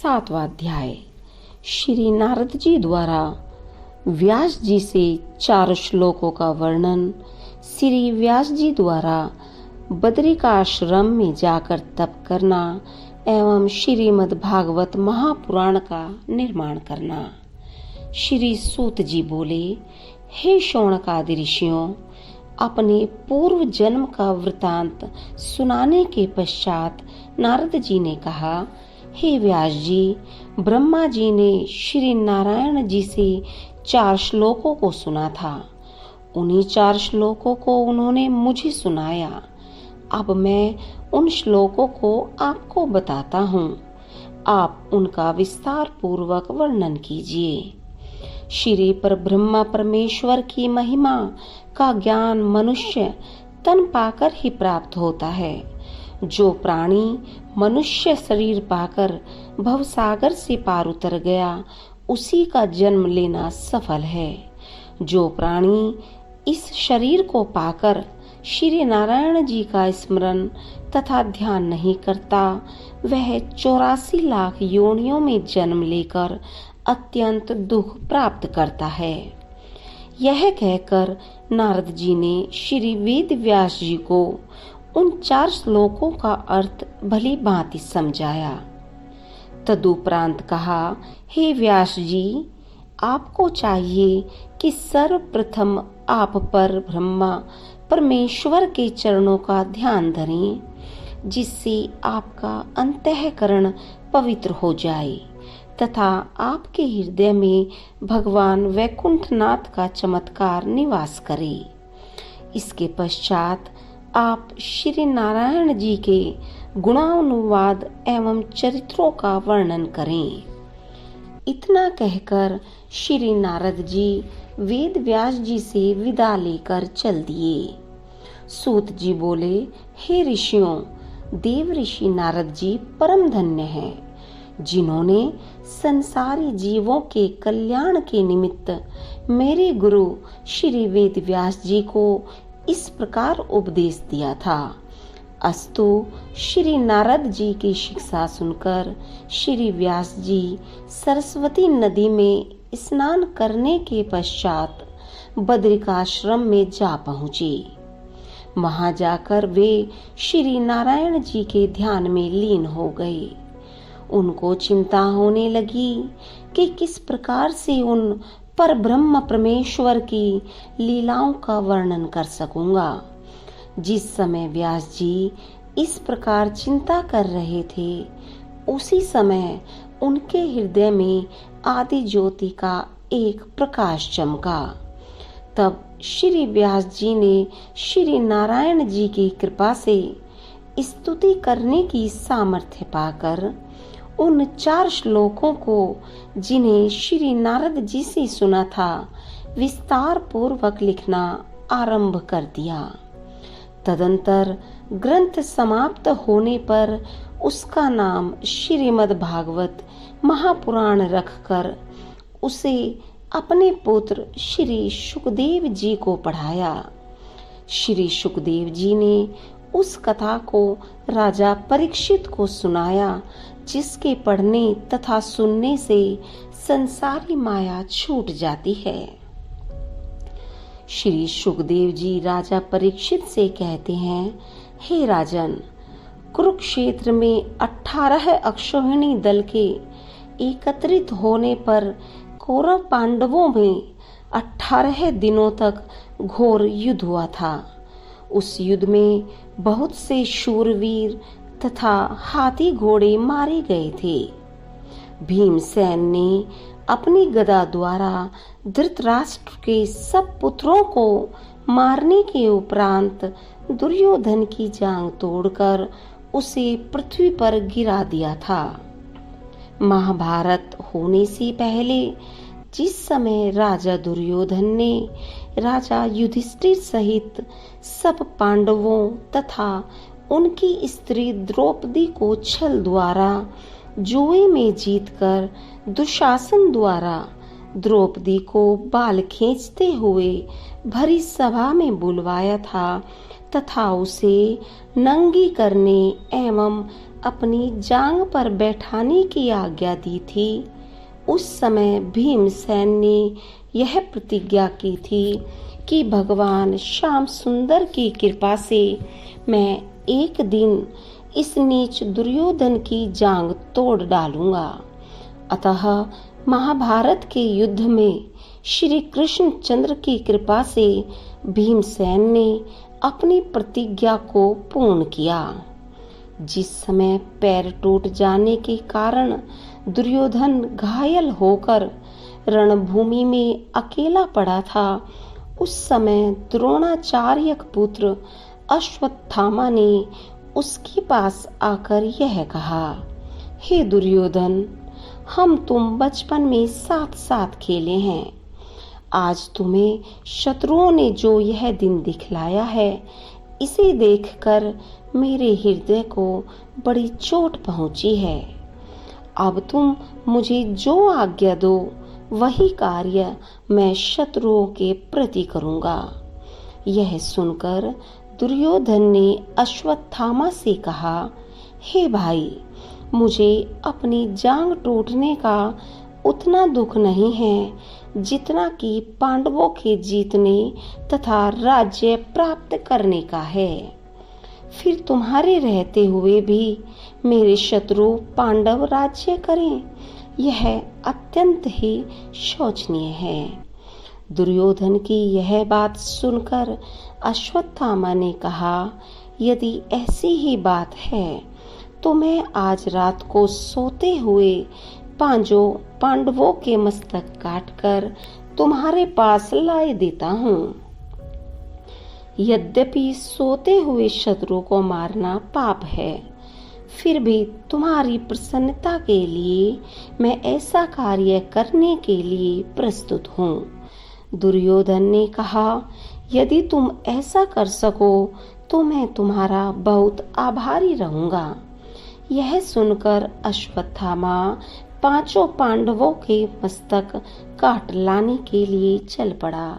7वां अध्याय। श्री नारद जी द्वारा व्यास जी से 4 श्लोकों का वर्णन। श्री व्यास जी द्वारा बद्रिकाश्रम में जाकर तप करना एवं श्रीमद् भागवत महापुराण का निर्माण करना। श्री सूत जी बोले, हे शौनकादि ऋषियों, अपने पूर्व जन्म का वृतांत सुनाने के पश्चात नारद जी ने कहा, हे व्यास जी, ब्रह्मा जी ने श्री नारायण जी से 4 श्लोकों को सुना था। उन्हीं 4 श्लोकों को उन्होंने मुझे सुनाया। अब मैं उन श्लोकों को आपको बताता हूँ। आप उनका विस्तार पूर्वक वर्णन कीजिए। श्री परब्रह्म परमेश्वर की महिमा का ज्ञान मनुष्य तन पाकर ही प्राप्त होता है। जो प्राणी मनुष्य शरीर पाकर भवसागर से पार उतर गया, उसी का जन्म लेना सफल है। जो प्राणी इस शरीर को पाकर श्री नारायण जी का स्मरण तथा ध्यान नहीं करता, वह 84 लाख योनियों में जन्म लेकर अत्यंत दुख प्राप्त करता है। यह कहकर नारद जी ने श्री वेद व्यास जी को उन 4 श्लोकों का अर्थ भली भांति समझाया। तदुपरांत कहा, हे व्यास जी, आपको चाहिए कि सर्वप्रथम आप पर ब्रह्मा परमेश्वर के चरणों का ध्यान धरें, जिससे आपका अंतःकरण पवित्र हो जाए तथा आपके हृदय में भगवान वैकुंठनाथ का चमत्कार निवास करे। इसके पश्चात आप श्री नारायण जी के गुणानुवाद एवं चरित्रों का वर्णन करें। इतना कहकर श्री नारद जी वेद व्यास जी से विदा लेकर चल दिए। सूत जी बोले, हे ऋषियों, देव ऋषि नारद जी परम धन्य हैं, जिन्होंने संसारी जीवों के कल्याण के निमित्त मेरे गुरु श्री वेद व्यास जी को इस प्रकार उपदेश दिया था। अस्तु, श्री नारद जी की शिक्षा सुनकर श्री व्यास जी सरस्वती नदी में स्नान करने के पश्चात बद्रिकाश्रम में जा पहुँचे। वहां जाकर वे श्री नारायण जी के ध्यान में लीन हो गए। उनको चिंता होने लगी कि किस प्रकार से उन पर ब्रह्म परमेश्वर की लीलाओं का वर्णन कर सकूंगा। जिस समय व्यास जी इस प्रकार चिंता कर रहे थे, उसी समय उनके हृदय में आदि ज्योति का एक प्रकाश चमका। तब श्री व्यास जी ने श्री नारायण जी की कृपा से स्तुति करने की सामर्थ्य पाकर उन 4 श्लोकों को, जिन्हें श्री नारद जी से सुना था, विस्तार पूर्वक लिखना आरंभ कर दिया। तदंतर ग्रंथ समाप्त होने पर उसका नाम श्रीमद् भागवत महापुराण रखकर उसे अपने पुत्र श्री सुखदेव जी को पढ़ाया। श्री सुखदेव जी ने उस कथा को राजा परीक्षित को सुनाया, जिसके पढ़ने तथा सुनने से संसारी माया छूट जाती है। श्री सुखदेव जी राजा परीक्षित से कहते हैं, हे राजन, कुरुक्षेत्र में 18 अक्षौहिणी दल के एकत्रित होने पर कौरव पांडवों में 18 दिनों तक घोर युद्ध हुआ था। उस युद्ध में बहुत से शूरवीर तथा हाथी घोड़े मारे गए थे। भीमसेन ने अपनी गदा द्वारा धृतराष्ट्र के सब पुत्रों को मारने के उपरांत दुर्योधन की जांघ तोड़कर उसे पृथ्वी पर गिरा दिया था। महाभारत होने से पहले जिस समय राजा दुर्योधन ने राजा युधिष्ठिर सहित सब पांडवों तथा उनकी स्त्री द्रौपदी को छल द्वारा जुए में जीतकर दुशासन द्वारा द्रौपदी को बाल खींचते हुए भरी सभा में बुलवाया था तथा उसे नंगी करने एवं अपनी जांग पर बैठाने की आज्ञा दी थी। उस समय भीमसेन ने यह प्रतिज्ञा की थी कि भगवान श्याम सुंदर की कृपा से मैं एक दिन इस नीच दुर्योधन की जांग तोड़ डालूंगा। अतः महाभारत के युद्ध में श्री कृष्ण चंद्र की कृपा से भीमसेन ने अपनी प्रतिज्ञा को पूर्ण किया। जिस समय पैर टूट जाने के कारण दुर्योधन घायल होकर रणभूमि में अकेला पड़ा था, उस समय द्रोणाचार्य पुत्र अश्वत्थामा ने उसके पास आकर यह कहा, हे दुर्योधन, हम तुम बचपन में साथ साथ खेले हैं। आज तुम्हें शत्रुओं ने जो यह दिन दिखलाया है, इसे देखकर मेरे हृदय को बड़ी चोट पहुंची है। अब तुम मुझे जो आज्ञा दो वही कार्य मैं शत्रुओं के प्रति करूंगा। यह सुनकर दुर्योधन ने अश्वत्थामा से कहा, हे भाई, मुझे अपनी जांग टूटने का उतना दुख नहीं है जितना कि पांडवों के जीतने तथा राज्य प्राप्त करने का है। फिर तुम्हारे रहते हुए भी मेरे शत्रु पांडव राज्य करें, यह अत्यंत ही शोचनीय है। दुर्योधन की यह बात सुनकर अश्वत्थामा ने कहा, यदि ऐसी ही बात है तो मैं आज रात को सोते हुए पांडवों के मस्तक काटकर तुम्हारे पास लाए देता हूँ। यद्यपि सोते हुए शत्रु को मारना पाप है, फिर भी तुम्हारी प्रसन्नता के लिए मैं ऐसा कार्य करने के लिए प्रस्तुत हूँ। दुर्योधन ने कहा, यदि तुम ऐसा कर सको तो मैं तुम्हारा बहुत आभारी रहूंगा। यह सुनकर अश्वत्थामा पांचों पांडवों के मस्तक काट लाने के लिए चल पड़ा।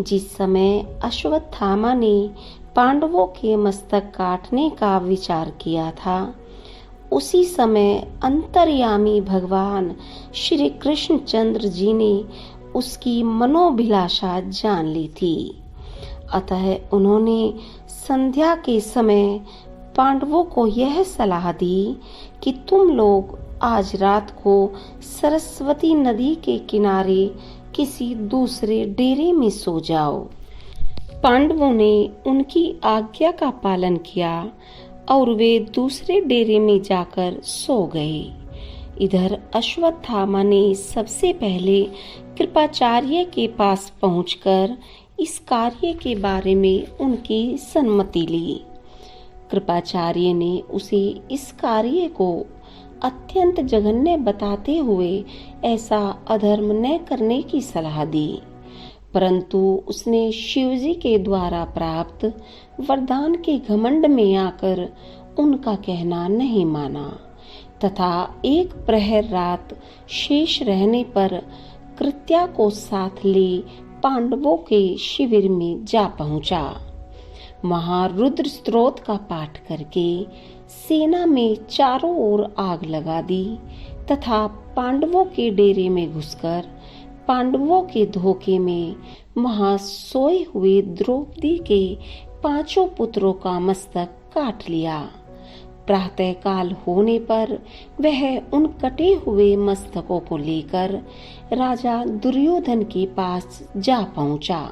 जिस समय अश्वत्थामा ने पांडवों के मस्तक काटने का विचार किया था, उसी समय अंतर्यामी भगवान श्री कृष्णचंद्र जी ने उसकी मनोभिलाषा जान ली थी। अतः उन्होंने संध्या के समय पांडवों को यह सलाह दी कि तुम लोग आज रात को सरस्वती नदी के किनारे किसी दूसरे डेरे में सो जाओ। पांडवों ने उनकी आज्ञा का पालन किया और वे दूसरे डेरे में जाकर सो गए। इधर अश्वत्थामा ने सबसे पहले कृपाचार्य के पास पहुंचकर इस कार्य के बारे में उनकी सम्मति ली। कृपाचार्य ने उसे इस कार्य को अत्यंत जघन्य बताते हुए ऐसा अधर्म न करने की सलाह दी, परंतु उसने शिवजी के द्वारा प्राप्त वरदान के घमंड में आकर उनका कहना नहीं माना तथा एक प्रहर रात शेष रहने पर कृत्या को साथ ले पांडवों के शिविर में जा पहुंचा। वहां रुद्र स्तोत्र का पाठ करके सेना में चारों ओर आग लगा दी तथा पांडवों के डेरे में घुसकर पांडवों के धोखे में वहां सोए हुए द्रौपदी के पांचों पुत्रों का मस्तक काट लिया। प्रातः काल होने पर वह उन कटे हुए मस्तकों को लेकर राजा दुर्योधन के पास जा पहुंचा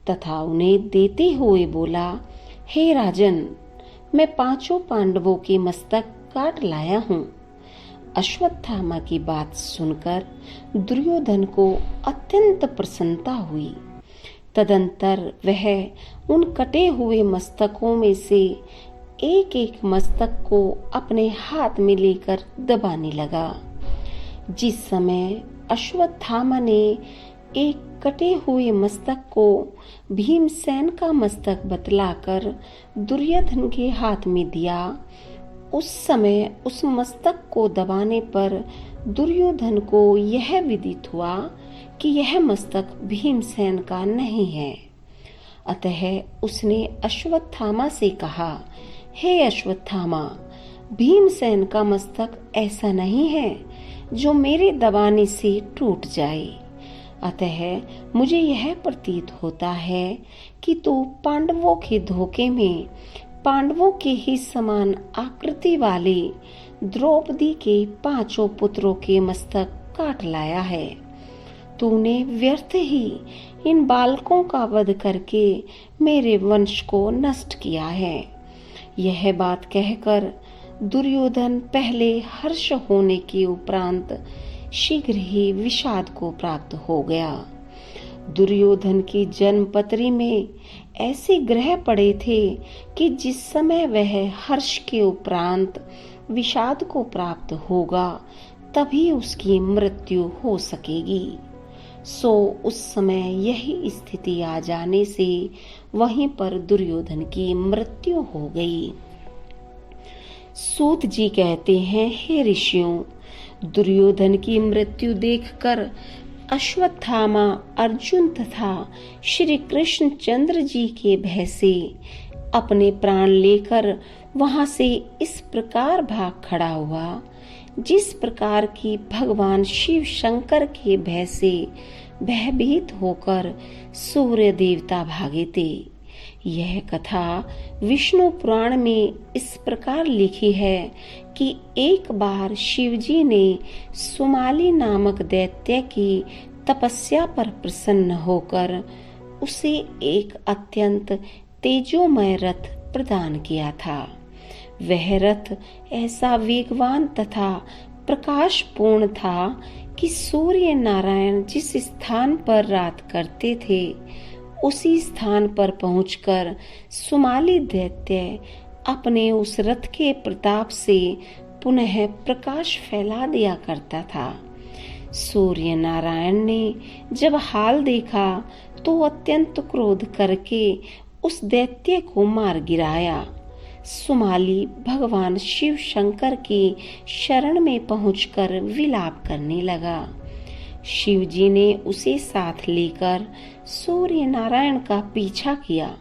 तथा उन्हें देते हुए बोला, हे राजन, मैं पांचों पांडवों के मस्तक काट लाया हूँ। अश्वत्थामा की बात सुनकर दुर्योधन को अत्यंत प्रसन्नता हुई। तदंतर वह उन कटे हुए मस्तकों में से एक एक मस्तक को अपने हाथ में लेकर दबाने लगा। जिस समय अश्वत्थामा ने एक कटे हुए मस्तक को भीमसेन का मस्तक बतलाकर दुर्योधन के हाथ में दिया, उस समय उस मस्तक को दबाने पर दुर्योधन को यह विदित हुआ कि यह मस्तक भीमसेन का नहीं है। अतः उसने अश्वत्थामा से कहा, हे अश्वत्थामा, भीमसेन का मस्तक ऐसा नहीं है जो मेरे दबाने से टूट जाए। अतः मुझे यह प्रतीत होता है कि तू पांडवों के धोखे में पांडवों के ही समान आकृति वाले द्रौपदी के 5 पुत्रों के मस्तक काट लाया है। तूने व्यर्थ ही इन बालकों का वध करके मेरे वंश को नष्ट किया है। यह बात कहकर दुर्योधन पहले हर्ष होने के उपरांत शीघ्र ही विषाद को प्राप्त हो गया। दुर्योधन की जन्मपत्री में ऐसे ग्रह पड़े थे कि जिस समय वह हर्ष के उपरांत विषाद को प्राप्त होगा तभी उसकी मृत्यु हो सकेगी। सो उस समय यही स्थिति आ जाने से वहीं पर दुर्योधन की मृत्यु हो गई। सूत जी कहते हैं, हे ऋषियों, दुर्योधन की मृत्यु देखकर अश्वत्थामा अर्जुन तथा श्री कृष्ण चंद्र जी के भय से अपने प्राण लेकर वहां से इस प्रकार भाग खड़ा हुआ जिस प्रकार की भगवान शिव शंकर के भय से भयभीत होकर सूर्य देवता भागे थे। यह कथा विष्णु पुराण में इस प्रकार लिखी है कि एक बार शिवजी ने सुमाली नामक दैत्य की तपस्या पर प्रसन्न होकर उसे एक अत्यंत तेजोमय रथ प्रदान किया था। वह रथ ऐसा वेगवान तथा प्रकाशपूर्ण था कि सूर्य नारायण जिस स्थान पर रात करते थे उसी स्थान पर पहुंचकर सुमाली दैत्य अपने उस रथ के प्रताप से पुनः प्रकाश फैला दिया करता था। सूर्य नारायण ने जब हाल देखा तो अत्यंत क्रोध करके उस दैत्य को मार गिराया। सुमाली भगवान शिव शंकर की शरण में पहुंचकर विलाप करने लगा। शिव जी ने उसे साथ लेकर सूर्य नारायण का पीछा किया।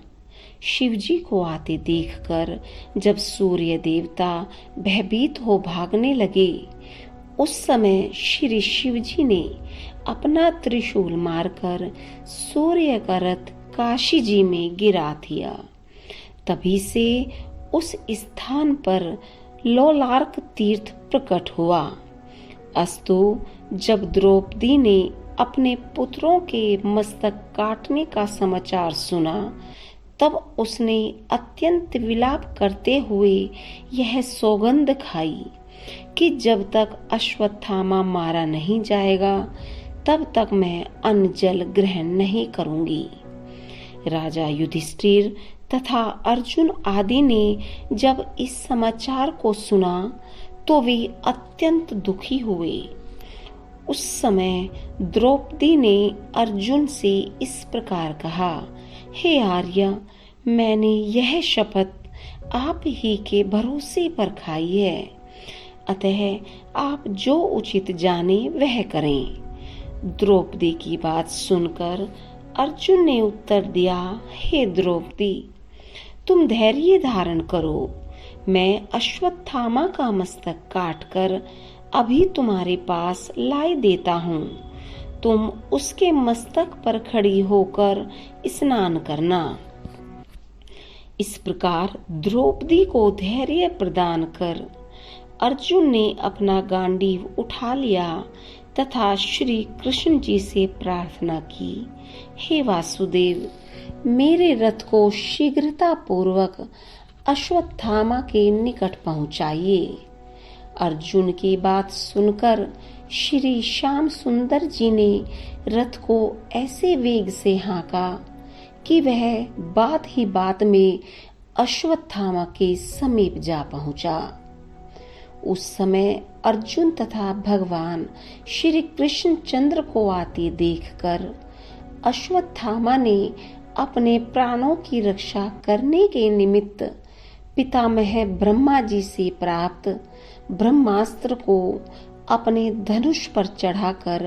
शिव जी को आते देखकर जब सूर्य देवता भयभीत हो भागने लगे उस समय श्री शिव जी ने अपना त्रिशूल मारकर सूर्य का रथ काशी जी में गिरा दिया। तभी से उस स्थान पर लोलार्क तीर्थ प्रकट हुआ। अस्तु जब द्रौपदी ने अपने पुत्रों के मस्तक काटने का समाचार सुना तब उसने अत्यंत विलाप करते हुए यह सौगंध खाई कि जब तक अश्वत्थामा मारा नहीं जाएगा तब तक मैं अन्न जल ग्रहण नहीं करूंगी। राजा युधिष्ठिर तथा अर्जुन आदि ने जब इस समाचार को सुना तो वे अत्यंत दुखी हुए। उस समय द्रौपदी ने अर्जुन से इस प्रकार कहा, हे आर्य, मैंने यह शपथ आप ही के भरोसे पर खाई है, अतः आप जो उचित जाने वह करें। द्रौपदी की बात सुनकर अर्जुन ने उत्तर दिया, हे द्रौपदी, तुम धैर्य धारण करो। मैं अश्वत्थामा का मस्तक काटकर अभी तुम्हारे पास लाई देता हूँ। तुम उसके मस्तक पर खड़ी होकर स्नान करना। इस प्रकार द्रौपदी को धैर्य प्रदान कर अर्जुन ने अपना गांडीव उठा लिया तथा श्री कृष्ण जी से प्रार्थना की, हे वासुदेव, मेरे रथ को शीघ्रता पूर्वक अश्वत्थामा के निकट पहुंचाइए। अर्जुन की बात सुनकर श्री श्याम सुंदर जी ने रथ को ऐसे वेग से हाँका कि वह बात ही बात में अश्वत्थामा के समीप जा पहुंचा। उस समय अर्जुन तथा भगवान श्री कृष्ण चंद्र को आते देखकर अश्वत्थामा ने अपने प्राणों की रक्षा करने के निमित्त पितामह ब्रह्मा जी से प्राप्त ब्रह्मास्त्र को अपने धनुष पर चढ़ाकर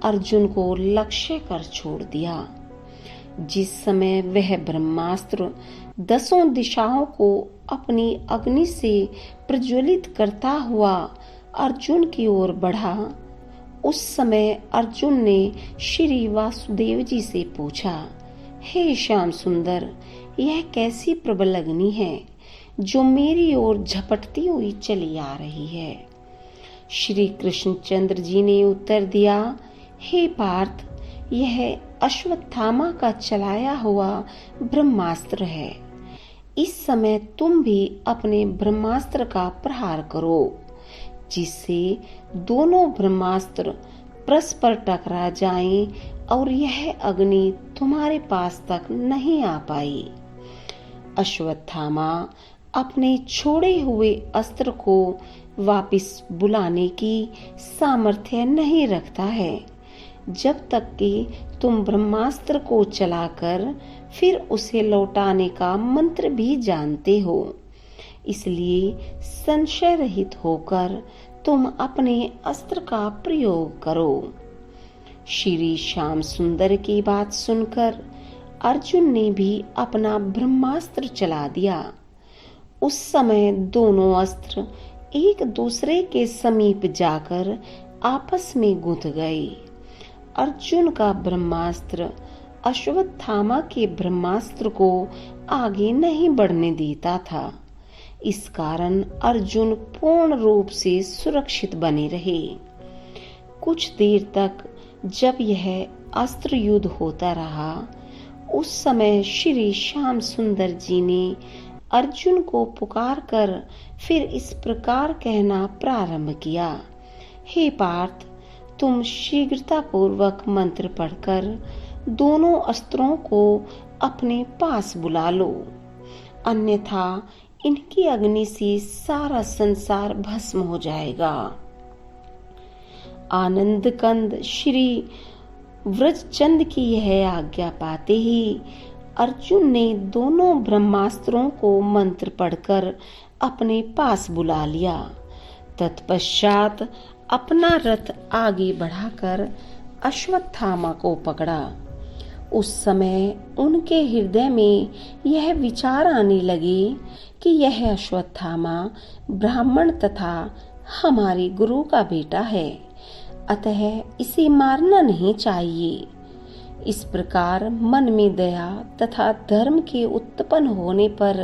अर्जुन को लक्ष्य कर छोड़ दिया। जिस समय वह ब्रह्मास्त्र 10 दिशाओं को अपनी अग्नि से प्रज्वलित करता हुआ अर्जुन की ओर बढ़ा, उस समय अर्जुन ने श्री वासुदेव जी से पूछा, हे श्याम सुंदर, यह कैसी प्रबल अग्नि है जो मेरी ओर झपटती हुई चली आ रही है? श्री कृष्णचंद्र जी ने उत्तर दिया, हे पार्थ, यह अश्वत्थामा का चलाया हुआ ब्रह्मास्त्र है। इस समय तुम भी अपने ब्रह्मास्त्र का प्रहार करो, जिससे दोनों ब्रह्मास्त्र परस्पर टकरा जाएं और यह अग्नि तुम्हारे पास तक नहीं आ पाई। अश्वत्थामा अपने छोड़े हुए अस्त्र को वापस बुलाने की सामर्थ्य नहीं रखता है, जब तक कि तुम ब्रह्मास्त्र को चलाकर फिर उसे लौटाने का मंत्र भी जानते हो। इसलिए संशय रहित होकर तुम अपने अस्त्र का प्रयोग करो। श्री श्याम सुंदर की बात सुनकर अर्जुन ने भी अपना ब्रह्मास्त्र चला दिया। उस समय दोनों अस्त्र एक दूसरे के समीप जाकर आपस में गुंथ गए। अर्जुन का ब्रह्मास्त्र अश्वत्थामा के ब्रह्मास्त्र को आगे नहीं बढ़ने देता था। इस कारण अर्जुन पूर्ण रूप से सुरक्षित बने रहे। कुछ देर तक जब यह अस्त्र युद्ध होता रहा, उस समय श्री श्याम सुंदर जी ने अर्जुन को पुकार कर फिर इस प्रकार कहना प्रारंभ किया, हे पार्थ, तुम शीघ्रता पूर्वक मंत्र पढ़कर दोनों अस्त्रों को अपने पास बुला लो, अन्यथा इनकी अग्नि से सारा संसार भस्म हो जाएगा। आनंद कंद श्री व्रजचंद की यह आज्ञा पाते ही अर्जुन ने दोनों ब्रह्मास्त्रों को मंत्र पढ़कर अपने पास बुला लिया। तत्पश्चात अपना रथ आगे बढ़ाकर अश्वत्थामा को पकड़ा। उस समय उनके हृदय में यह विचार आने लगे कि यह अश्वत्थामा ब्राह्मण तथा हमारे गुरु का बेटा है, अतः इसे मारना नहीं चाहिए। इस प्रकार मन में दया तथा धर्म के उत्पन्न होने पर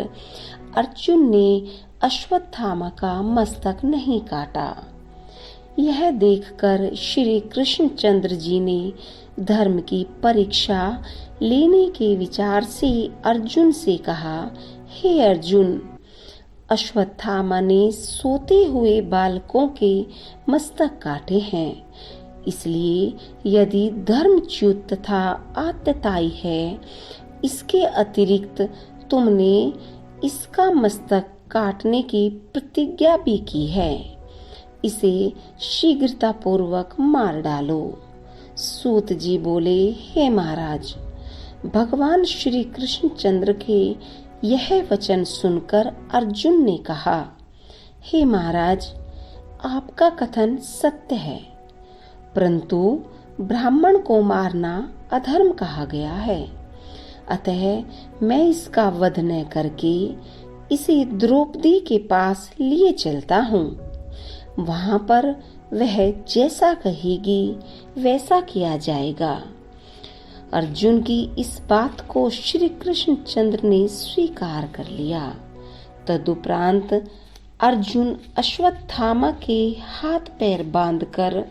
अर्जुन ने अश्वत्थामा का मस्तक नहीं काटा। यह देखकर श्री कृष्णचंद्र जी ने धर्म की परीक्षा लेने के विचार से अर्जुन से कहा, हे अर्जुन, अश्वत्थामा ने सोते हुए बालकों के मस्तक काटे हैं, इसलिए यदि धर्मच्युत तथा आतताई है, इसके अतिरिक्त तुमने इसका मस्तक काटने की प्रतिज्ञा भी की है, इसे शीघ्रता पूर्वक मार डालो। सूत जी बोले, हे महाराज, भगवान श्री कृष्णचंद्र के यह वचन सुनकर अर्जुन ने कहा, हे महाराज, आपका कथन सत्य है, परंतु ब्राह्मण को मारना अधर्म कहा गया है, अतः मैं इसका वध न करके इसे द्रौपदी के पास लिए चलता हूँ। वहां पर वह जैसा कहेगी वैसा किया जाएगा। अर्जुन की इस बात को श्री कृष्णचंद्र ने स्वीकार कर लिया। तदुपरांत अर्जुन अश्वत्थामा के हाथ पैर बांधकर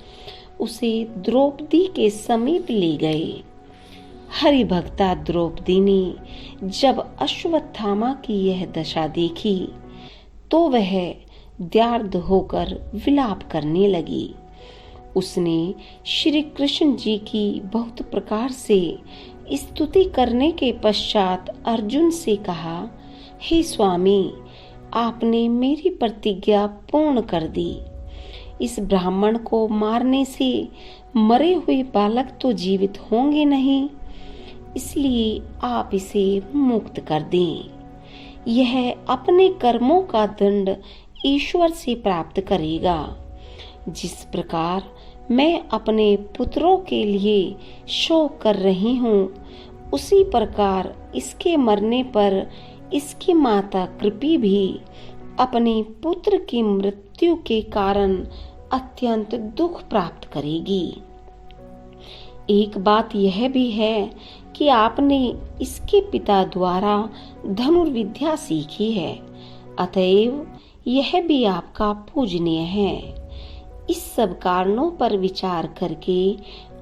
उसे द्रौपदी के समीप ले गए। हरि भक्ता द्रौपदी ने जब अश्वत्थामा की यह दशा देखी तो वह दयार्द होकर विलाप करने लगी। उसने श्री कृष्ण जी की बहुत प्रकार से स्तुति करने के पश्चात अर्जुन से कहा, हे स्वामी, आपने मेरी प्रतिज्ञा पूर्ण कर दी। इस ब्राह्मण को मारने से मरे हुए बालक तो जीवित होंगे नहीं, इसलिए आप इसे मुक्त कर दें। यह अपने कर्मों का दंड ईश्वर से प्राप्त करेगा। जिस प्रकार मैं अपने पुत्रों के लिए शोक कर रही हूँ, उसी प्रकार इसके मरने पर इसकी माता कृपी भी अपने पुत्र की मृत्यु के कारण अत्यंत दुख प्राप्त करेगी। एक बात यह भी है कि आपने इसके पिता द्वारा धनुर्विद्या सीखी है, अतएव यह भी आपका पूजनीय है। इस सब कारणों पर विचार करके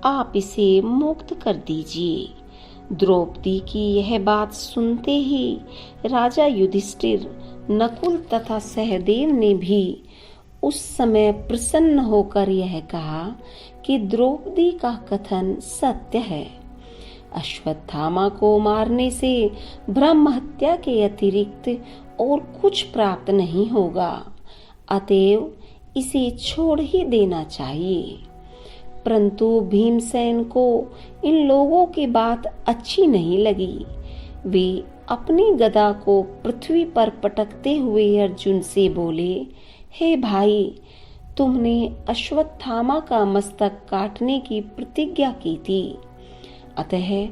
आप इसे मुक्त कर दीजिए। द्रौपदी की यह बात सुनते ही राजा युधिष्ठिर, नकुल तथा सहदेव ने भी उस समय प्रसन्न होकर यह कहा कि द्रौपदी का कथन सत्य है। अश्वत्थामा को मारने से ब्रह्म हत्या के अतिरिक्त और कुछ प्राप्त नहीं होगा, अतएव इसे छोड़ ही देना चाहिए। परंतु भीमसेन को इन लोगों की बात अच्छी नहीं लगी। वे अपनी गदा को पृथ्वी पर पटकते हुए अर्जुन से बोले, हे भाई, तुमने अश्वत्थामा का मस्तक काटने की प्रतिज्ञा की थी, अतः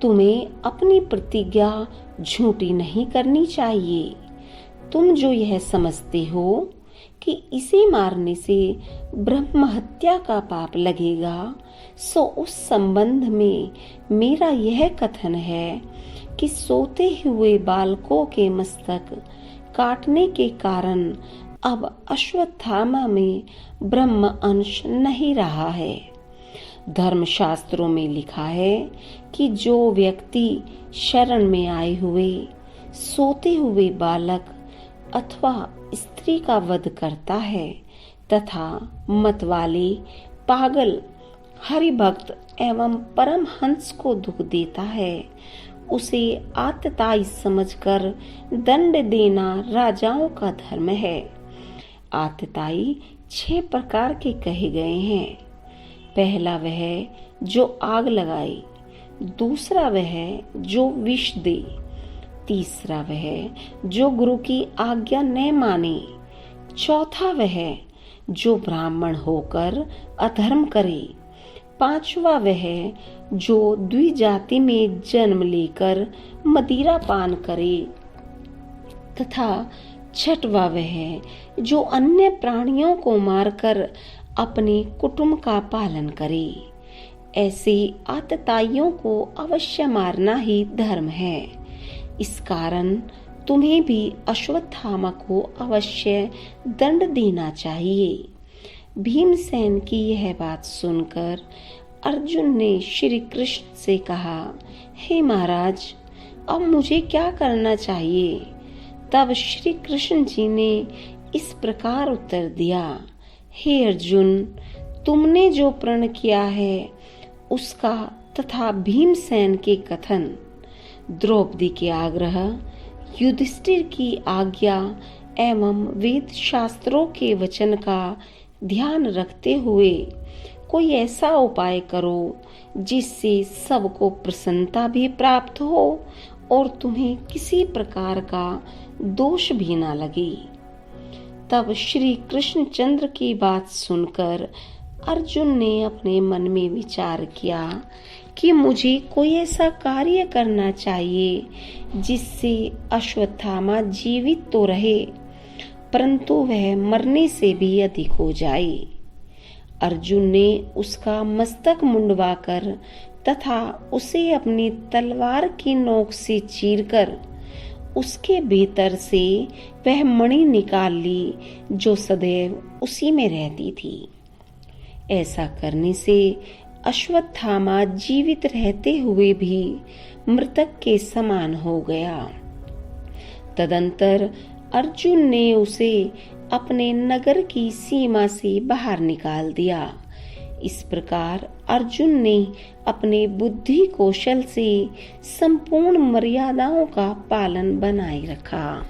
तुम्हें अपनी प्रतिज्ञा झूठी नहीं करनी चाहिए। तुम जो यह समझते हो कि इसे मारने से ब्रह्म हत्या का पाप लगेगा, सो उस संबंध में मेरा यह कथन है कि सोते हुए बालकों के मस्तक काटने के कारण अब अश्वत्थामा में ब्रह्म अंश नहीं रहा है। धर्मशास्त्रों में लिखा है कि जो व्यक्ति शरण में आए हुए सोते हुए बालक अथवा स्त्री का वध करता है तथा मतवाले, पागल, हरिभक्त एवं परमहंस को दुख देता है, उसे आतताई समझकर दंड देना राजाओं का धर्म है। आतताई 6 प्रकार के कहे गए हैं। पहला वह जो आग लगाए, दूसरा वह जो विष दे, तीसरा वह जो गुरु की आज्ञा न माने, चौथा वह जो ब्राह्मण होकर अधर्म करे, पांचवा वह जो द्विजाति में जन्म लेकर मदिरा पान करे, तथा छठवा वह जो अन्य प्राणियों को मारकर अपने कुटुंब का पालन करे। ऐसे आतताइयों को अवश्य मारना ही धर्म है। इस कारण तुम्हें भी अश्वत्थामा को अवश्य दंड देना चाहिए। भीमसेन की यह बात सुनकर अर्जुन ने श्री कृष्ण से कहा, हे महाराज, अब मुझे क्या करना चाहिए? तब श्री कृष्ण जी ने इस प्रकार उत्तर दिया, हे अर्जुन, तुमने जो प्रण किया है उसका तथा भीमसेन के कथन, द्रौपदी के आग्रह, युधिष्ठिर की आज्ञा एवं वेद शास्त्रों के वचन का ध्यान रखते हुए कोई ऐसा उपाय करो जिससे सबको प्रसन्नता भी प्राप्त हो और तुम्हें किसी प्रकार का दोष भी ना लगे। तब श्री कृष्णचंद्र की बात सुनकर अर्जुन ने अपने मन में विचार किया कि मुझे कोई ऐसा कार्य करना चाहिए जिससे अश्वत्थामा जीवित तो रहे परंतु वह मरने से भी अधिक हो जाए। अर्जुन ने उसका मस्तक मुंडवाकर तथा उसे अपनी तलवार की नोक से चीरकर उसके भीतर से वह मणि निकाल ली जो सदैव उसी में रहती थी। ऐसा करने से अश्वत्थामा जीवित रहते हुए भी मृतक के समान हो गया। तदंतर अर्जुन ने उसे अपने नगर की सीमा से बाहर निकाल दिया। इस प्रकार अर्जुन ने अपने बुद्धि कौशल से संपूर्ण मर्यादाओं का पालन बनाए रखा।